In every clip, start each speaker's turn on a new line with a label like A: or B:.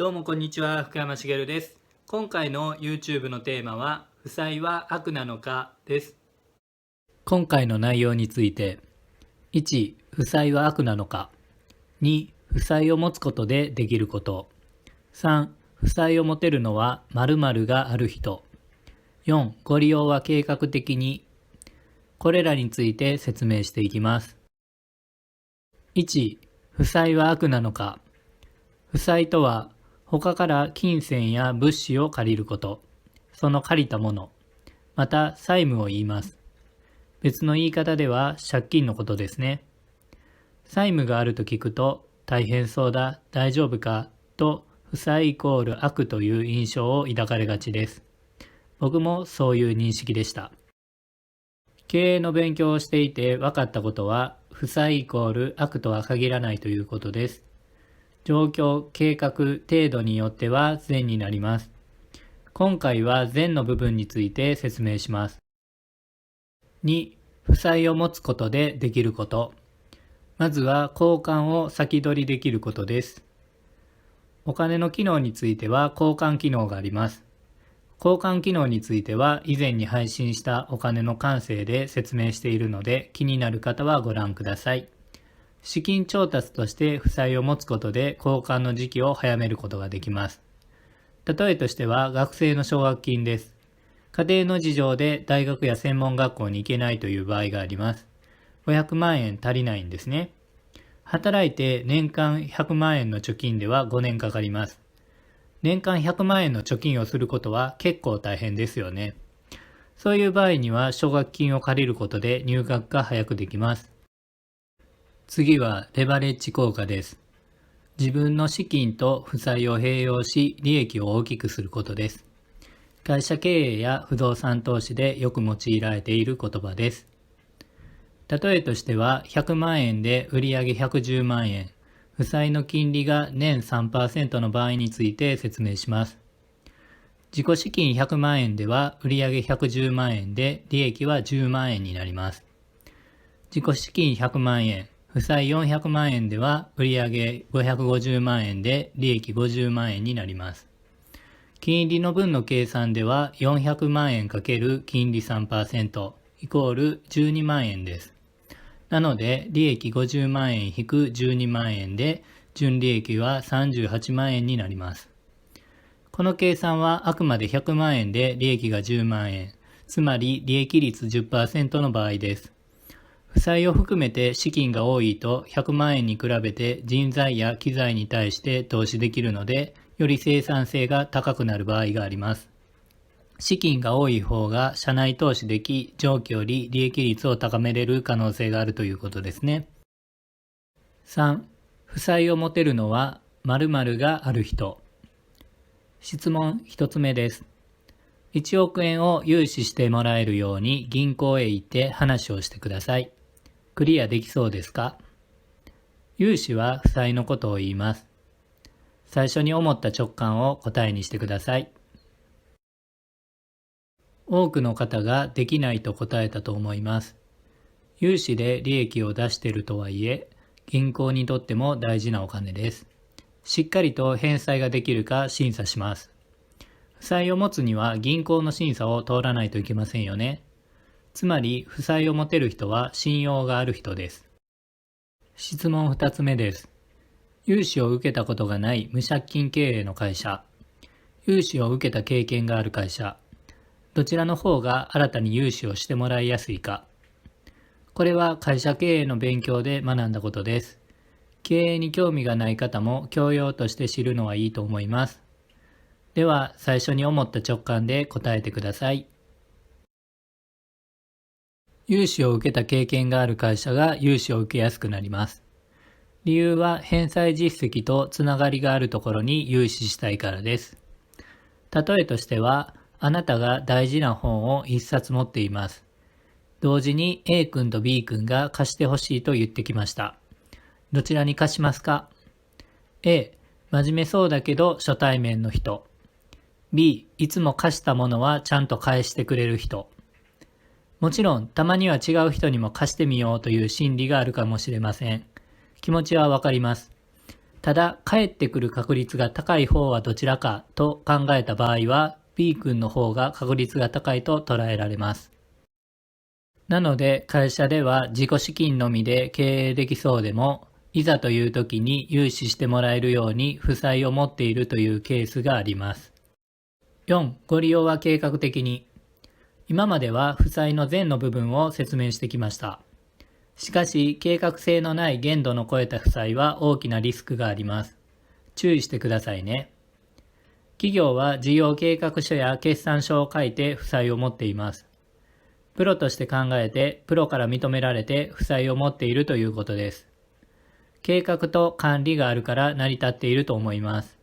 A: どうもこんにちは、福山茂です。今回の YouTube のテーマは、負債は悪なのかです。今回の内容について、1、負債は悪なのか。2、負債を持つことでできること。3、負債を持てるのは〇〇がある人。4、ご利用は計画的に。これらについて説明していきます。1、負債は悪なのか。負債とは、他から金銭や物資を借りること、その借りたもの、また債務を言います。別の言い方では借金のことですね。債務があると聞くと、大変そうだ、大丈夫か、と負債イコール悪という印象を抱かれがちです。僕もそういう認識でした。経営の勉強をしていて分かったことは、負債イコール悪とは限らないということです。状況、計画、程度によっては善になります。今回は善の部分について説明します。2、負債を持つことでできること。まずは交換を先取りできることです。お金の機能については交換機能があります。交換機能については以前に配信したお金の感性で説明しているので、気になる方はご覧ください。資金調達として負債を持つことで交換の時期を早めることができます。例えとしては学生の奨学金です。家庭の事情で大学や専門学校に行けないという場合があります。500万円足りないんですね。働いて年間100万円の貯金では5年かかります。年間100万円の貯金をすることは結構大変ですよね。そういう場合には奨学金を借りることで入学が早くできます。次はレバレッジ効果です。自分の資金と負債を併用し利益を大きくすることです。会社経営や不動産投資でよく用いられている言葉です。例えとしては100万円で売上110万円、負債の金利が年 3% の場合について説明します。自己資金100万円では売上110万円で利益は10万円になります。自己資金100万円、負債400万円では売上550万円で利益50万円になります。金利の分の計算では400万円×金利 3% イコール12万円です。なので利益50万円引く12万円で純利益は38万円になります。この計算はあくまで100万円で利益が10万円、つまり利益率 10% の場合です。負債を含めて資金が多いと100万円に比べて人材や機材に対して投資できるので、より生産性が高くなる場合があります。資金が多い方が社内投資でき、上記より利益率を高めれる可能性があるということですね。3、負債を持てるのは〇〇がある人。質問1つ目です。1億円を融資してもらえるように銀行へ行って話をしてください。クリアできそうですか？融資は負債のことを言います。最初に思った直感を答えにしてください。多くの方ができないと答えたと思います。融資で利益を出しているとはいえ、銀行にとっても大事なお金です。しっかりと返済ができるか審査します。負債を持つには銀行の審査を通らないといけませんよね。つまり、負債を持てる人は信用がある人です。質問2つ目です。融資を受けたことがない無借金経営の会社、融資を受けた経験がある会社、どちらの方が新たに融資をしてもらいやすいか。これは会社経営の勉強で学んだことです。経営に興味がない方も教養として知るのはいいと思います。では、最初に思った直感で答えてください。融資を受けた経験がある会社が融資を受けやすくなります。理由は返済実績とつながりがあるところに融資したいからです。例えとしては、あなたが大事な本を1冊持っています。同時に A 君と B 君が貸してほしいと言ってきました。どちらに貸しますか？ A、真面目そうだけど初対面の人。B、いつも貸したものはちゃんと返してくれる人。もちろん、たまには違う人にも貸してみようという心理があるかもしれません。気持ちはわかります。ただ、返ってくる確率が高い方はどちらかと考えた場合は、B 君の方が確率が高いと捉えられます。なので、会社では自己資金のみで経営できそうでも、いざという時に融資してもらえるように負債を持っているというケースがあります。4、ご利用は計画的に。今までは負債の前の部分を説明してきました。しかし、計画性のない限度の超えた負債は大きなリスクがあります。注意してくださいね。企業は事業計画書や決算書を書いて負債を持っています。プロとして考えて、プロから認められて負債を持っているということです。計画と管理があるから成り立っていると思います。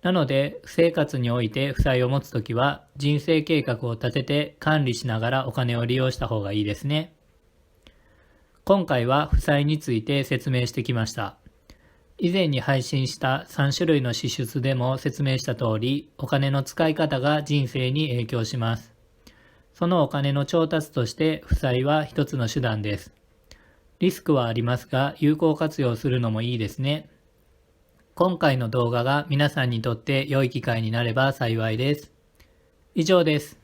A: なので、生活において負債を持つときは、人生計画を立てて管理しながらお金を利用した方がいいですね。今回は負債について説明してきました。以前に配信した3種類の支出でも説明した通り、お金の使い方が人生に影響します。そのお金の調達として負債は一つの手段です。リスクはありますが、有効活用するのもいいですね。今回の動画が皆さんにとって良い機会になれば幸いです。以上です。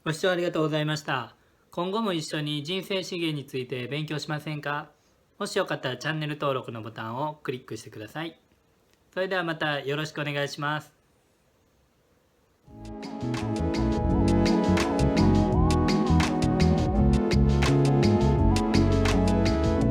A: ご視聴ありがとうございました。今後も一緒に人生資源について勉強しませんか？もしよかったらチャンネル登録のボタンをクリックしてください。それではまたよろしくお願いします。